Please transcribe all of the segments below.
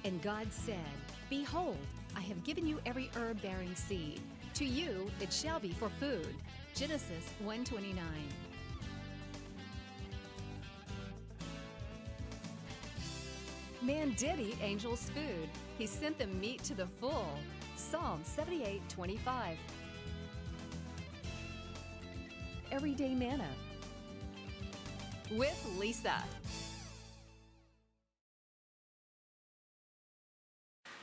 And God said, Behold, I have given you every herb-bearing seed. To you it shall be for food. Genesis 1:29. Man did eat angels' food. He sent them meat to the full. Psalm 78:25. Everyday Manna with Lisa.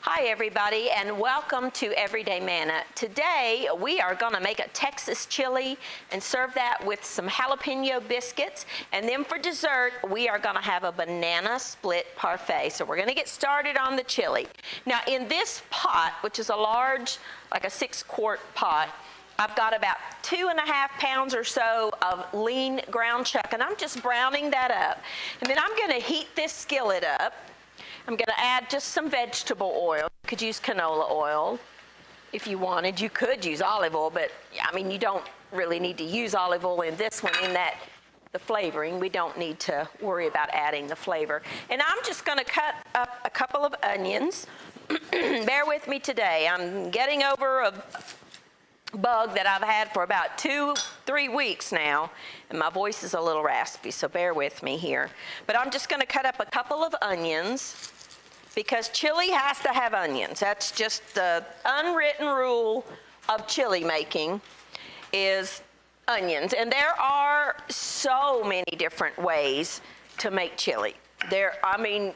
Hi everybody, and welcome to Everyday Manna. Today we are going to make a Texas chili and serve that with some jalapeno biscuits, and then for dessert we are going to have a banana split parfait. So we're going to get started on the chili. Now in this pot, which is a large, like a 6-quart pot, I've got about 2.5 pounds or so of lean ground chuck, and I'm just browning that up. And then I'm going to heat this skillet up. I'm going to add just some vegetable oil. You could use canola oil if you wanted. You could use olive oil, but I mean, you don't really need to use olive oil in this one, in that the flavoring. We don't need to worry about adding the flavor. And I'm just going to cut up a couple of onions. Bear with me today. I'm getting over a bug that I've had for about 2-3 weeks now, and my voice is a little raspy, so bear with me here. But I'm just going to cut up a couple of onions, because chili has to have onions. That's just the unwritten rule of chili making, is onions. And there are so many different ways to make chili. I mean,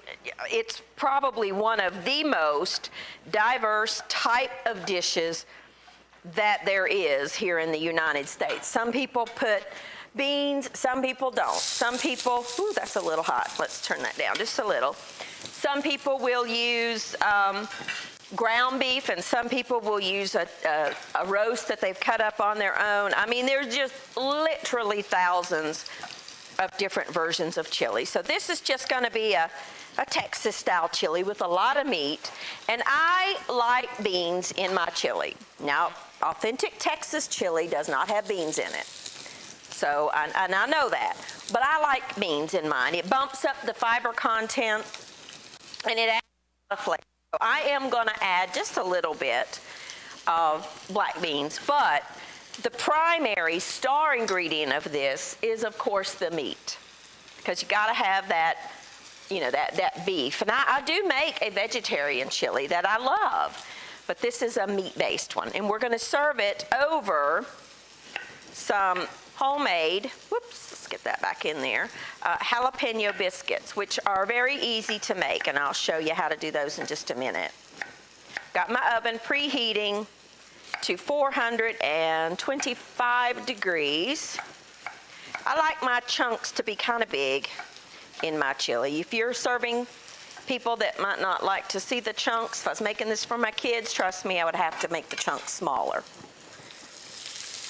it's probably one of the most diverse type of dishes that there is here in the United States. Some people put beans, some people don't. Some people, ooh, that's a little hot. Let's turn that down just a little. Some people will use ground beef, and some people will use a roast that they've cut up on their own. I mean, there's just literally thousands of different versions of chili. So this is just going to be a Texas-style chili with a lot of meat. And I like beans in my chili. Now, authentic Texas chili does not have beans in it. So, and I know that. But I like beans in mine. It bumps up the fiber content, and it adds a lot of flavor. So I am going to add just a little bit of black beans. But the primary star ingredient of this is, of course, the meat. Because you got to have that, you know, that beef. And I do make a vegetarian chili that I love, but this is a meat-based one. And we're going to serve it over some homemade, whoops, let's get that back in there, jalapeno biscuits, which are very easy to make, and I'll show you how to do those in just a minute. Got my oven preheating to 425 degrees. I like my chunks to be kind of big in my chili. If you're serving people that might not like to see the chunks, if I was making this for my kids, trust me, I would have to make the chunks smaller.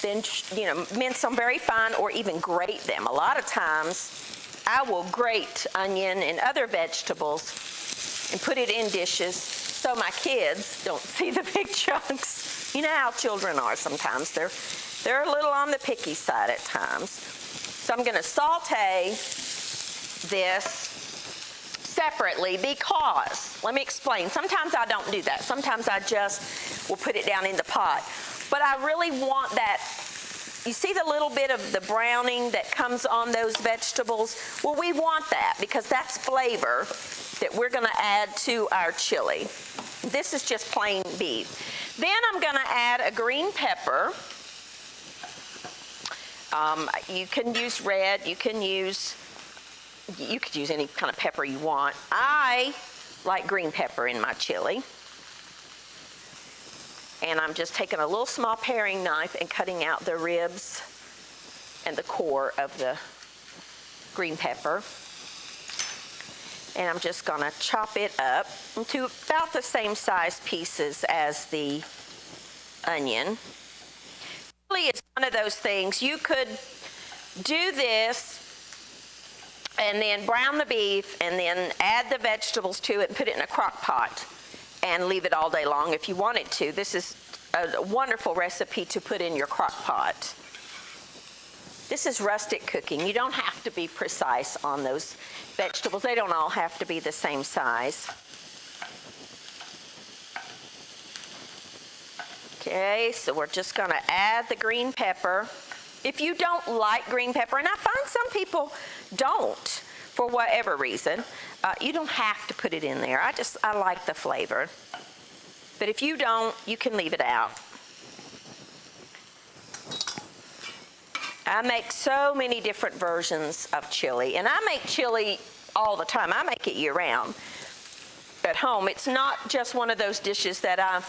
Then, you know, mince them very fine, or even grate them. A lot of times I will grate onion and other vegetables and put it in dishes so my kids don't see the big chunks. You know how children are sometimes. They're a little on the picky side at times. So I'm going to saute this separately, because, let me explain, sometimes I don't do that. Sometimes I just will put it down in the pot. But I really want that, you see the little bit of the browning that comes on those vegetables? Well, we want that, because that's flavor that we're going to add to our chili. This is just plain beef. Then I'm going to add a green pepper. You can use red, you could use any kind of pepper you want. I like green pepper in my chili. And I'm just taking a little small paring knife and cutting out the ribs and the core of the green pepper. And I'm just going to chop it up into about the same size pieces as the onion. Really, it's one of those things, you could do this and then brown the beef and then add the vegetables to it and put it in a crock pot and leave it all day long if you wanted to. This is a wonderful recipe to put in your crock pot. This is rustic cooking. You don't have to be precise on those vegetables. They don't all have to be the same size. Okay, so we're just gonna add the green pepper. If you don't like green pepper, and I find some people don't for whatever reason, you don't have to put it in there. I like the flavor. But if you don't, you can leave it out. I make so many different versions of chili, and I make chili all the time. I make it year-round at home. It's not just one of those dishes that I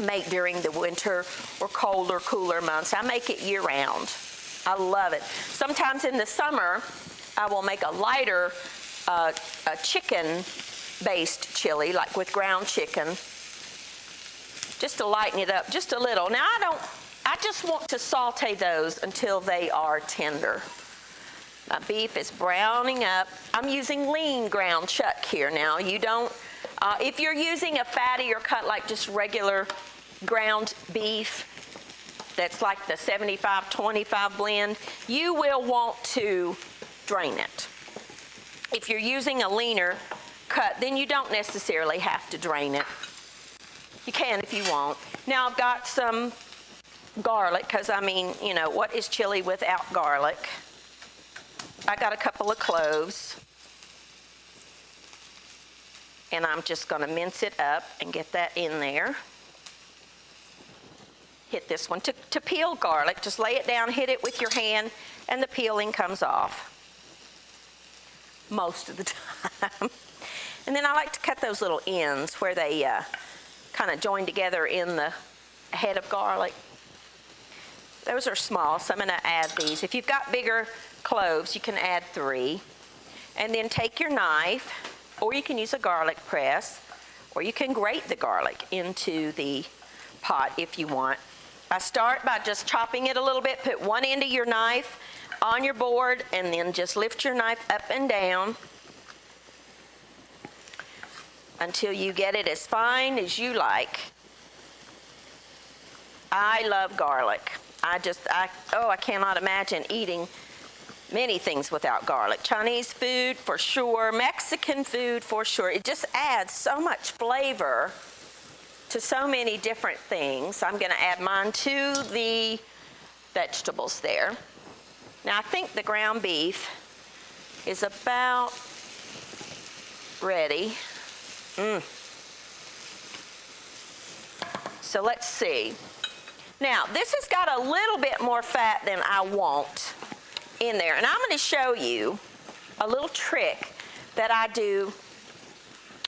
make during the winter or colder, cooler months. I make it year-round. I love it. Sometimes in the summer, I will make a lighter a chicken-based chili, like with ground chicken, just to lighten it up just a little. Now, I just want to saute those until they are tender. My beef is browning up. I'm using lean ground chuck here now. You don't, if you're using a fattier cut like just regular ground beef, that's like the 75-25 blend, you will want to drain it. If you're using a leaner cut, then you don't necessarily have to drain it. You can if you want. Now I've got some garlic, because I mean, you know, what is chili without garlic? I got a couple of cloves, and I'm just going to mince it up and get that in there. Hit this one. To peel garlic, just lay it down, hit it with your hand, and the peeling comes off most of the time. And then I like to cut those little ends where they kind of join together in the head of garlic. Those are small, so I'm going to add these. If you've got bigger cloves, you can add 3. And then take your knife, or you can use a garlic press, or you can grate the garlic into the pot if you want. I start by just chopping it a little bit. Put one end of your knife on your board, and then just lift your knife up and down until you get it as fine as you like. I love garlic. I cannot imagine eating many things without garlic. Chinese food for sure, Mexican food for sure. It just adds so much flavor to so many different things. I'm going to add mine to the vegetables there. Now I think the ground beef is about ready. So let's see. Now, this has got a little bit more fat than I want in there. And I'm going to show you a little trick that I do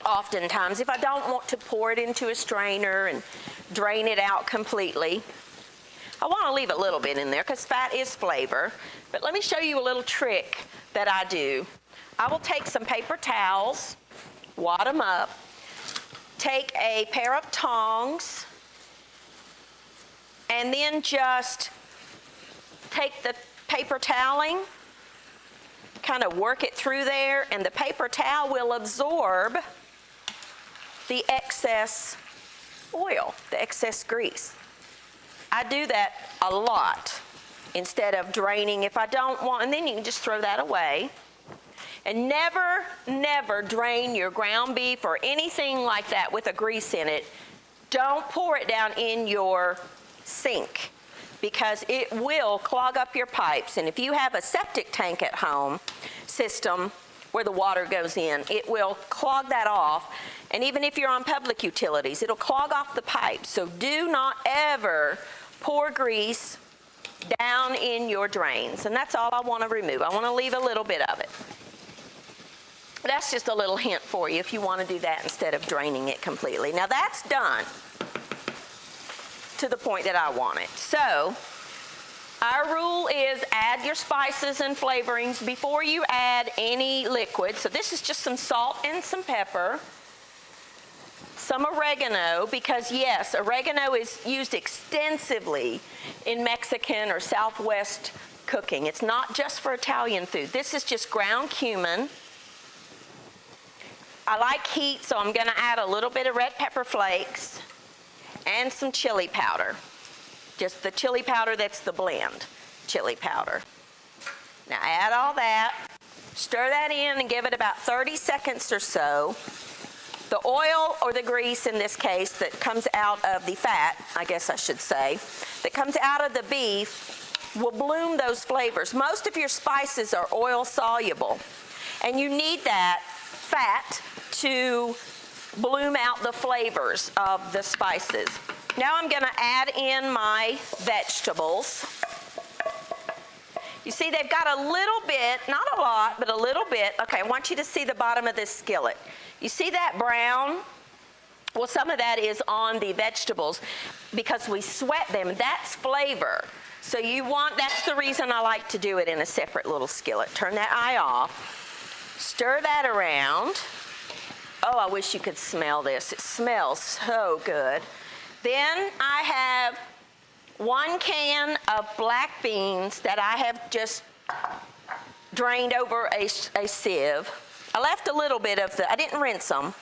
oftentimes. If I don't want to pour it into a strainer and drain it out completely, I want to leave a little bit in there because fat is flavor. But let me show you a little trick that I do. I will take some paper towels, wad them up, take a pair of tongs, and then just take the paper toweling, kind of work it through there, and the paper towel will absorb the excess oil, the excess grease. I do that a lot instead of draining if I don't want, and then you can just throw that away. And never, never drain your ground beef or anything like that with a grease in it. Don't pour it down in your sink because it will clog up your pipes. And if you have a septic tank at home system where the water goes in, it will clog that off. And even if you're on public utilities, it'll clog off the pipes. So do not ever pour grease down in your drains. And that's all I want to remove. I want to leave a little bit of it. That's just a little hint for you if you want to do that instead of draining it completely. Now that's done to the point that I want it. So our rule is add your spices and flavorings before you add any liquid. So this is just some salt and some pepper, some oregano, because yes, oregano is used extensively in Mexican or Southwest cooking. It's not just for Italian food. This is just ground cumin. I like heat, so I'm going to add a little bit of red pepper flakes and some chili powder. Just the chili powder that's the blend chili powder. Now add all that, stir that in and give it about 30 seconds or so. The oil or the grease in this case that comes out of the fat, I guess I should say, that comes out of the beef will bloom those flavors. Most of your spices are oil soluble, and you need that fat to bloom out the flavors of the spices. Now I'm gonna add in my vegetables. You see, they've got a little bit, not a lot, but a little bit. Okay, I want you to see the bottom of this skillet. You see that brown? Well, some of that is on the vegetables because we sweat them. That's flavor. So that's the reason I like to do it in a separate little skillet. Turn that eye off. Stir that around. Oh, I wish you could smell this. It smells so good. Then I have 1 can of black beans that I have just drained over a sieve. I left a little bit of I didn't rinse them,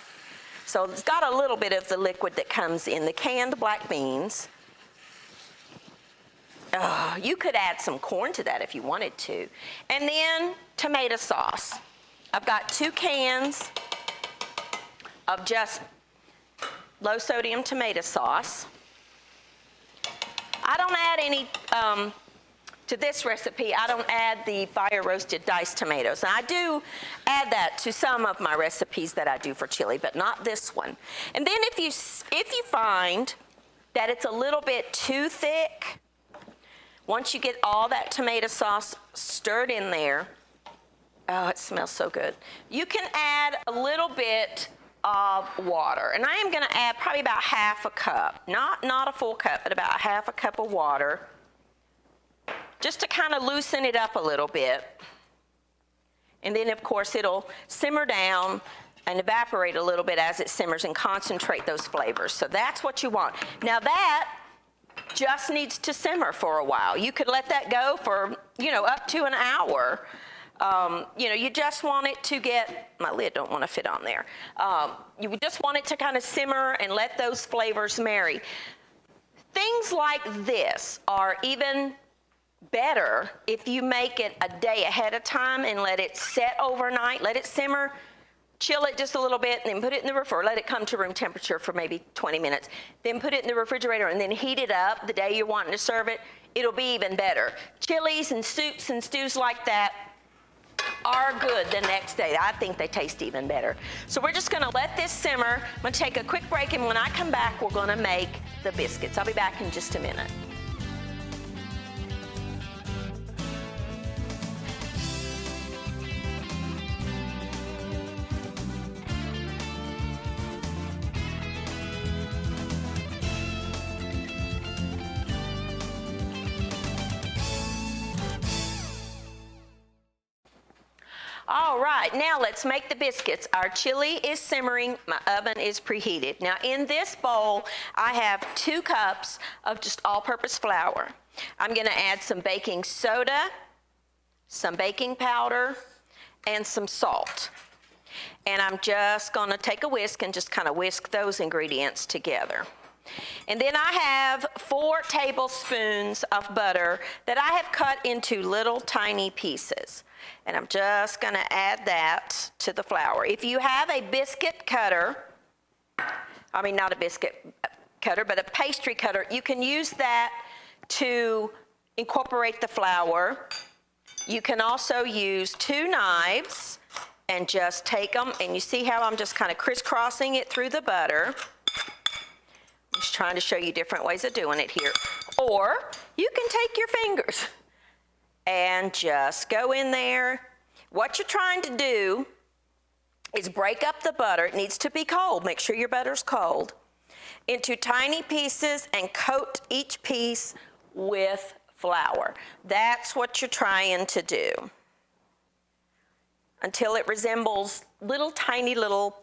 so it's got a little bit of the liquid that comes in the canned black beans. Oh, you could add some corn to that if you wanted to. And then tomato sauce. I've got 2 cans of just low sodium tomato sauce. I don't add any, to this recipe, I don't add the fire roasted diced tomatoes. And I do add that to some of my recipes that I do for chili, but not this one. And then if you find that it's a little bit too thick, once you get all that tomato sauce stirred in there, oh, it smells so good. You can add a little bit of water, and I am going to add probably about half a cup, not a full cup, but about half a cup of water, just to kind of loosen it up a little bit. And then of course it'll simmer down and evaporate a little bit as it simmers and concentrate those flavors. So that's what you want. Now that just needs to simmer for a while. You could let that go for, up to an hour. You just want it to get, my lid don't want to fit on there. You just want it to kind of simmer and let those flavors marry. Things like this are even better if you make it a day ahead of time and let it set overnight, let it simmer, chill it just a little bit, and then put it in the refrigerator, let it come to room temperature for maybe 20 minutes, then put it in the refrigerator and then heat it up the day you're wanting to serve it. It'll be even better. Chilies and soups and stews like that are good the next day. I think they taste even better. So we're just gonna let this simmer. I'm gonna take a quick break, and when I come back, we're gonna make the biscuits. I'll be back in just a minute. All right, now let's make the biscuits. Our chili is simmering, my oven is preheated. Now in this bowl, I have 2 cups of just all-purpose flour. I'm gonna add some baking soda, some baking powder, and some salt. And I'm just gonna take a whisk and just kind of whisk those ingredients together. And then I have 4 tablespoons of butter that I have cut into little tiny pieces. And I'm just going to add that to the flour. If you have a biscuit cutter, not a biscuit cutter, but a pastry cutter, you can use that to incorporate the flour. You can also use 2 knives and just take them, and you see how I'm just kind of crisscrossing it through the butter. I'm just trying to show you different ways of doing it here. Or you can take your fingers and just go in there. What you're trying to do is break up the butter. It needs to be cold. Make sure your butter's cold. Into tiny pieces and coat each piece with flour. That's what you're trying to do until it resembles tiny little,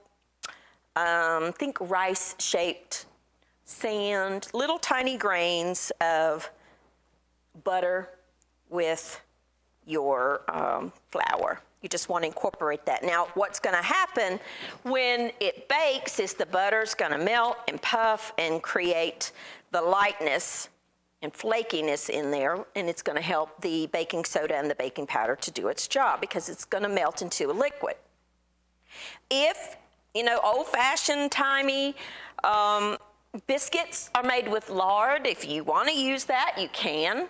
think rice-shaped sand, little tiny grains of butter with your flour. You just want to incorporate that. Now, what's going to happen when it bakes is the butter's going to melt and puff and create the lightness and flakiness in there, and it's going to help the baking soda and the baking powder to do its job because it's going to melt into a liquid. If old-fashioned, timey biscuits are made with lard. If you want to use that, you can.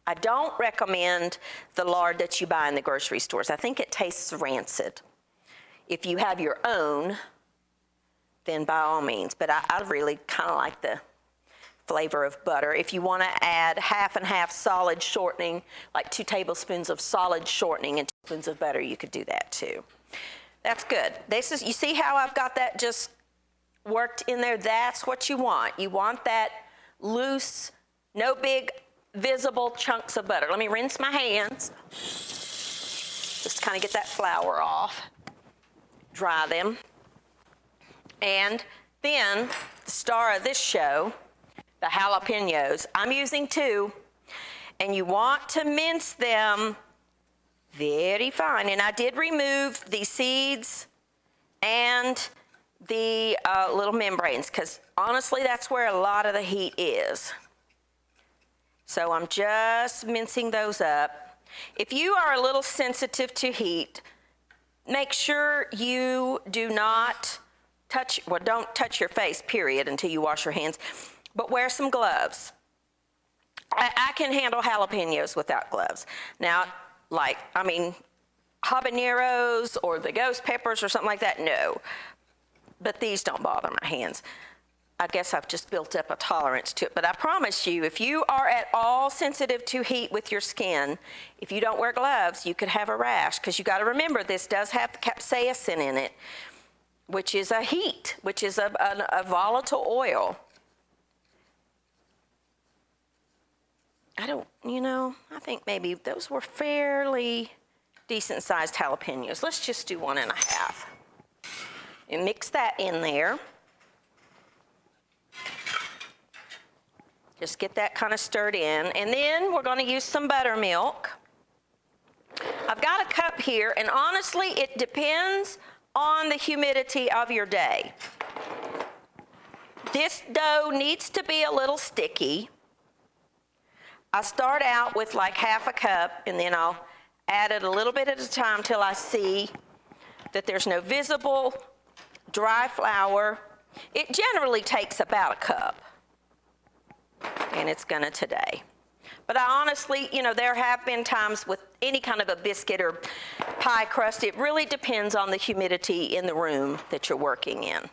I don't recommend the lard that you buy in the grocery stores. I think it tastes rancid. If you have your own, then by all means. But I really kind of like the flavor of butter. If you want to add half and half solid shortening, like 2 tablespoons of solid shortening and 2 spoons of butter, you could do that too. That's good. You see how I've got that just worked in there? That's what you want. You want that loose, no big visible chunks of butter. Let me rinse my hands. Just kind of get that flour off. Dry them. And then the star of this show, the jalapenos. I'm using 2, and you want to mince them very fine. And I did remove the seeds and the little membranes, because honestly, that's where a lot of the heat is. So I'm just mincing those up. If you are a little sensitive to heat, make sure you do not don't touch your face, period, until you wash your hands, but wear some gloves. I can handle jalapenos without gloves. Now, habaneros or the ghost peppers or something like that, no. But these don't bother my hands. I guess I've just built up a tolerance to it. But I promise you, if you are at all sensitive to heat with your skin, if you don't wear gloves, you could have a rash. Because you got to remember, this does have capsaicin in it, which is a heat, which is a volatile oil. I think maybe those were fairly decent-sized jalapenos. Let's just do 1.5. And mix that in there. Just get that kind of stirred in. And then we're going to use some buttermilk. I've got a cup here, and honestly, it depends on the humidity of your day. This dough needs to be a little sticky. I start out with like half a cup, and then I'll add it a little bit at a time till I see that there's no visible dry flour. It generally takes about a cup, and it's gonna today. But I honestly, there have been times with any kind of a biscuit or pie crust, it really depends on the humidity in the room that you're working in.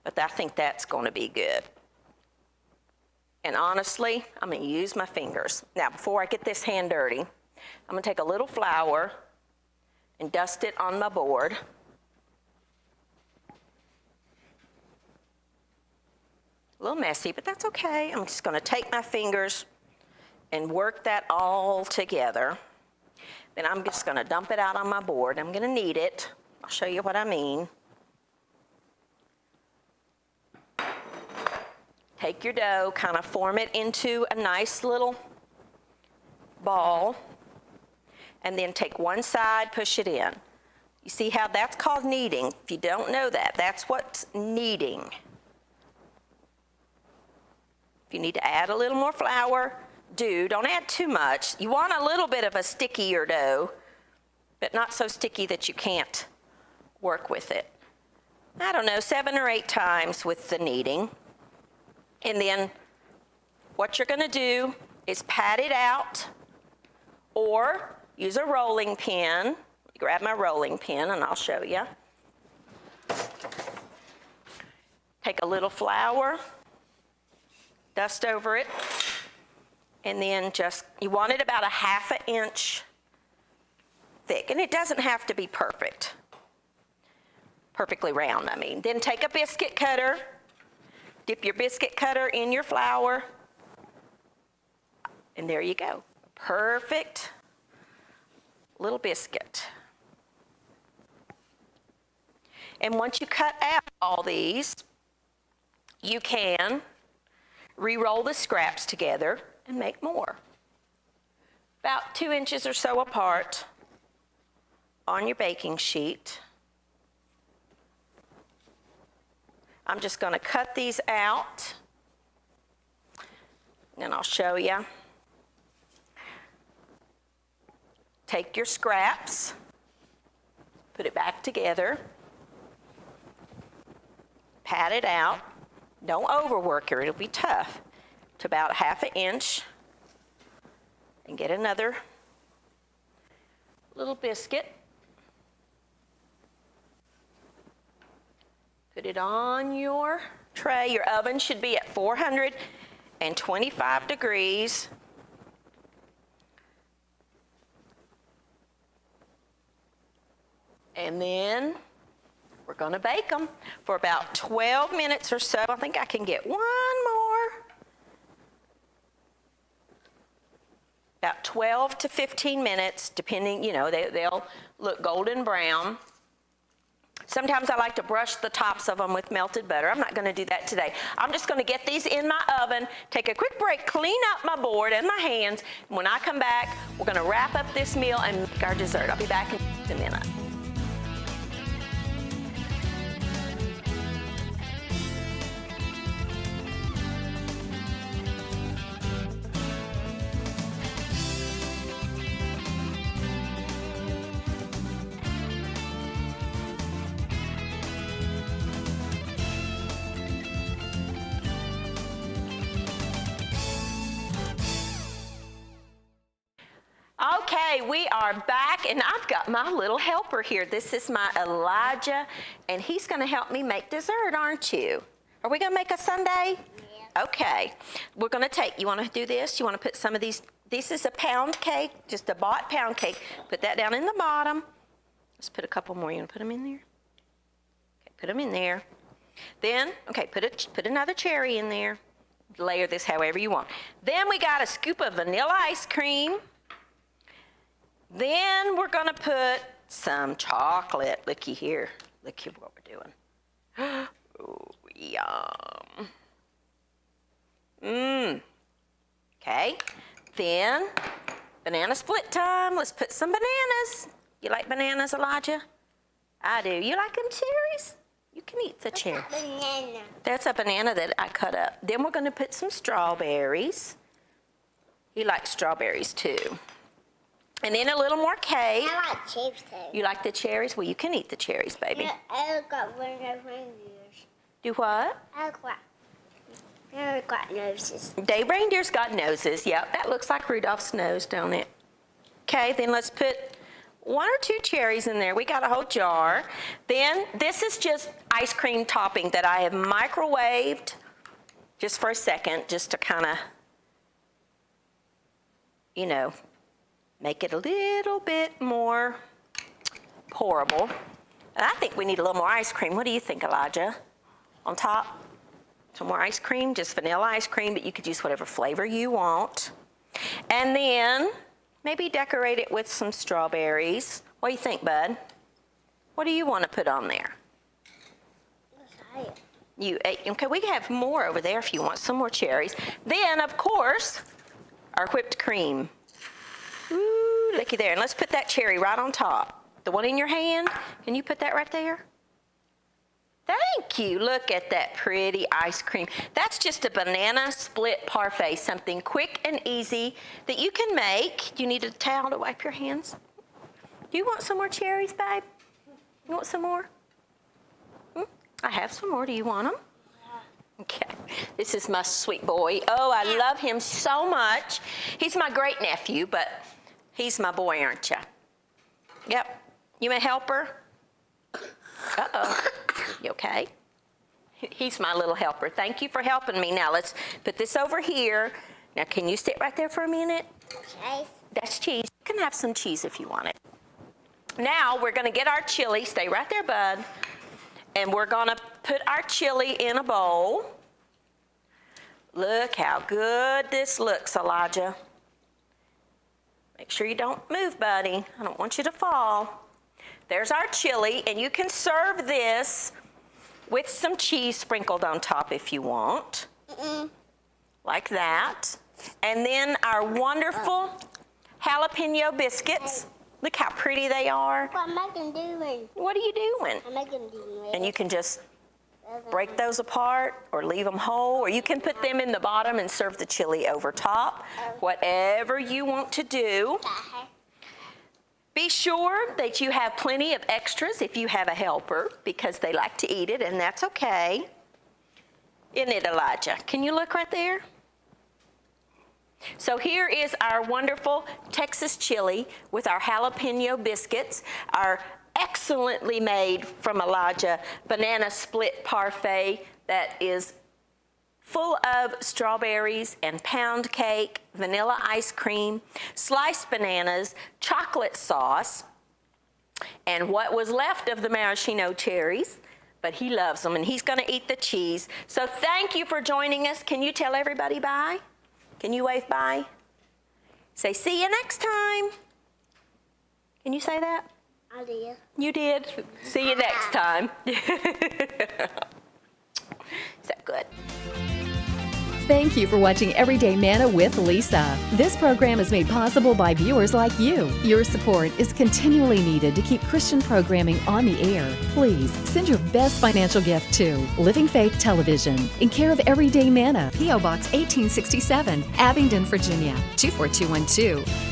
But I think that's gonna be good. And honestly, I'm gonna use my fingers. Now, before I get this hand dirty, I'm gonna take a little flour and dust it on my board. A little messy, but that's okay. I'm just gonna take my fingers and work that all together. Then I'm just gonna dump it out on my board. I'm gonna knead it. I'll show you what I mean. Take your dough, kind of form it into a nice little ball, and then take one side, push it in. You see how that's called kneading? If you don't know that, that's what's kneading. If you need to add a little more flour, don't add too much. You want a little bit of a stickier dough, but not so sticky that you can't work with it. 7 or 8 times with the kneading. And then what you're gonna do is pat it out or use a rolling pin. Grab my rolling pin and I'll show you. Take a little flour, dust over it, and then you want it about a 1/2 inch thick. And it doesn't have to be perfectly round, Then take a biscuit cutter, dip your biscuit cutter in your flour, and there you go. Perfect little biscuit. And once you cut out all these, you can re-roll the scraps together and make more. About 2 inches or so apart on your baking sheet. I'm just going to cut these out, and I'll show you. Take your scraps, put it back together. pat it out. Don't overwork her, it'll be tough. To about 1/2 inch. And get another little biscuit. Put it on your tray. Your oven should be at 425 degrees. And then we're going to bake them for about 12 minutes or so. I think I can get one more. About 12 to 15 minutes, depending, you know, they'll look golden brown. Sometimes I like to brush the tops of them with melted butter. I'm not going to do that today. I'm just going to get these in my oven, take a quick break, clean up my board and my hands. When I come back, we're going to wrap up this meal and make our dessert. I'll be back in a minute. Okay, we are back, and I've got my little helper here. This is my Elijah, and he's going to help me make dessert, aren't you? Are we going to make a sundae? Yeah. Okay. We're going to take, you want to do this? You want to put some of these, this is a pound cake, just a bought pound cake. Put that down in the bottom. Let's put a couple more. You want to put them in there? Okay, put them in there. Then, okay, put another cherry in there. Layer this however you want. Then we got a scoop of vanilla ice cream. Then we're going to put some chocolate. Looky here. Look at what we're doing. Oh, yum. Okay. Then, banana split time. Let's put some bananas. You like bananas, Elijah? I do. You like them cherries? You can eat the cherry. That's a banana. That's a banana that I cut up. Then we're going to put some strawberries. He likes strawberries too. And then a little more cake. I like cherries too. You like the cherries? Well, you can eat the cherries, baby. Yeah, I got one of those reindeers. Do what? I got noses. Day reindeers got noses. Yep, that looks like Rudolph's nose, don't it? Okay, then let's put 1 or 2 cherries in there. We got a whole jar. Then this is just ice cream topping that I have microwaved just for a second, just to kind of, you know, make it a little bit more pourable. And I think we need a little more ice cream. What do you think, Elijah? On top? Some more ice cream, just vanilla ice cream, but you could use whatever flavor you want. And then maybe decorate it with some strawberries. What do you think, Bud? What do you want to put on there? Okay, we can have more over there if you want some more cherries. Then, of course, our whipped cream. Ooh, looky there. And let's put that cherry right on top. The one in your hand, can you put that right there? Thank you. Look at that pretty ice cream. That's just a banana split parfait, something quick and easy that you can make. Do you need a towel to wipe your hands? Do you want some more cherries, babe? You want some more? I have some more. Do you want them? Okay. This is my sweet boy. Oh, I love him so much. He's my great nephew, but he's my boy, aren't you? Yep. You my helper? Uh-oh. You okay? He's my little helper. Thank you for helping me. Now let's put this over here. Now can you sit right there for a minute? Cheese. That's cheese. You can have some cheese if you want it. Now we're going to get our chili. Stay right there, Bud. And we're going to put our chili in a bowl. Look how good this looks, Elijah. Make sure you don't move, buddy. I don't want you to fall. There's our chili, and you can serve this with some cheese sprinkled on top if you want. Like that. And then our wonderful jalapeno biscuits. Look how pretty they are. What am I doing? What are you doing? I'm making doing. And you can just break those apart or leave them whole, or you can put them in the bottom and serve the chili over top. Whatever you want to do. Be sure that you have plenty of extras if you have a helper, because they like to eat it, and that's okay. Isn't it, Elijah? Can you look right there? So here is our wonderful Texas chili with our jalapeno biscuits, our excellently made from Elijah banana split parfait that is full of strawberries and pound cake, vanilla ice cream, sliced bananas, chocolate sauce, and what was left of the maraschino cherries, but he loves them and he's gonna eat the cheese. So thank you for joining us. Can you tell everybody bye? Can you wave bye? Say, see you next time. Can you say that? I did. You did. See you next time. Is that good? Thank you for watching Everyday Manna with Lisa. This program is made possible by viewers like you. Your support is continually needed to keep Christian programming on the air. Please send your best financial gift to Living Faith Television in care of Everyday Manna, P.O. Box 1867, Abingdon, Virginia 24212.